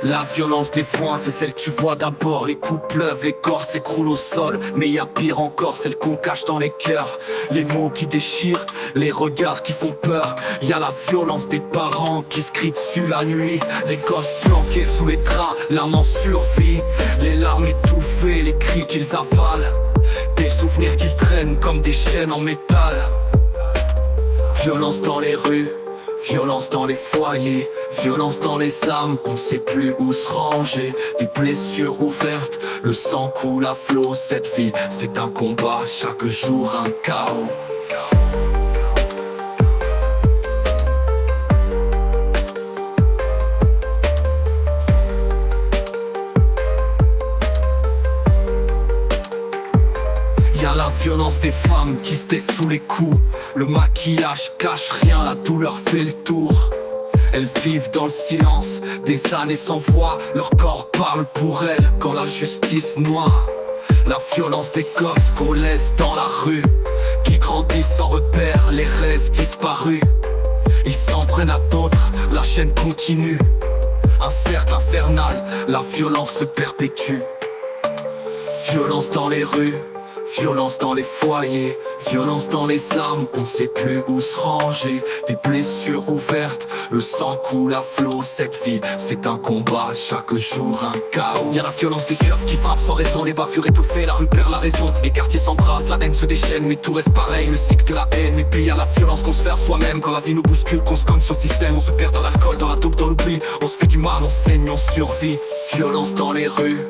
La violence des poings, c'est celle que tu vois d'abord. Les coups pleuvent, les corps s'écroulent au sol. Mais y a pire encore, celle qu'on cache dans les cœurs. Les mots qui déchirent, les regards qui font peur. Y a la violence des parents qui se crient dessus la nuit. Les gosses planqués sous les draps, l'âme en survie. Les larmes étouffées, les cris qu'ils avalent. Des souvenirs qui traînent comme des chaînes en métal. Violence dans les rues, violence dans les foyers, violence dans les âmes, on sait plus où se ranger. Des blessures ouvertes, le sang coule à flot. Cette vie, c'est un combat, chaque jour un chaos. Y'a la violence des femmes qui se taisent sous les coups. Le maquillage cache rien, la douleur fait le tour. Elles vivent dans le silence, des années sans voix. Leur corps parle pour elles quand la justice noie. La violence des gosses qu'on laisse dans la rue, qui grandissent sans repère, les rêves disparus. Ils s'en prennent à d'autres, la chaîne continue. Un cercle infernal, la violence se perpétue. Violence dans les rues, violence dans les foyers, violence dans les âmes, on sait plus où se ranger. Des blessures ouvertes, le sang coule à flot. Cette vie, c'est un combat, chaque jour un chaos. Y'a la violence des keufs qui frappent sans raison, les bavures étouffées, la rue perd la raison. Les quartiers s'embrassent, la haine se déchaîne, mais tout reste pareil, le cycle de la haine. Et puis y'a la violence qu'on se fait à soi-même, quand la vie nous bouscule, qu'on se cogne sur le système. On se perd dans l'alcool, dans la dope, dans l'oubli. On se fait du mal, on saigne, on survit. Violence dans les rues,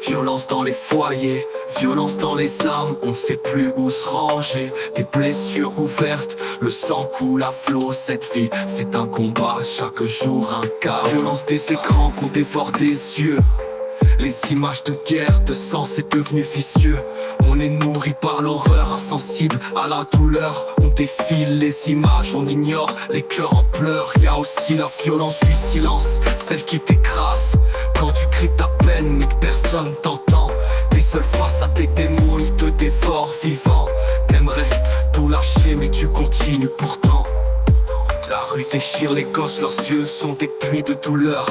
violence dans les foyers, violence dans les âmes, on sait plus où se ranger. Des blessures ouvertes, le sang coule à flot. Cette vie, c'est un combat, chaque jour un chaos. Violence des écrans qu'on dévore des yeux. Les images de guerre, de sang, c'est devenu vicieux. On est nourri par l'horreur, insensible à la douleur. On défile les images, on ignore les cœurs en pleurs. Y'a aussi la violence du silence, celle qui t'écrase. Quand tu cries ta peine mais que personne t'entend. T'es seul face à tes démons, ils te dévorent vivant. T'aimerais tout lâcher mais tu continues pourtant. La rue déchire les gosses, leurs yeux sont des puits de douleur.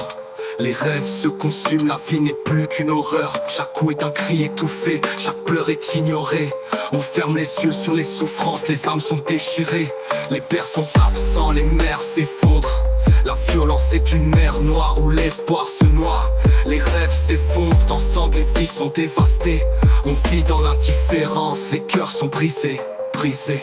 Les rêves se consument, la vie n'est plus qu'une horreur. Chaque coup est un cri étouffé, chaque pleur est ignoré. On ferme les yeux sur les souffrances, les âmes sont déchirées. Les pères sont absents, les mères s'effondrent. La violence est une mer noire où l'espoir se noie. Les rêves s'effondrent, ensemble les vies sont dévastées. On vit dans l'indifférence, les cœurs sont brisés, brisés.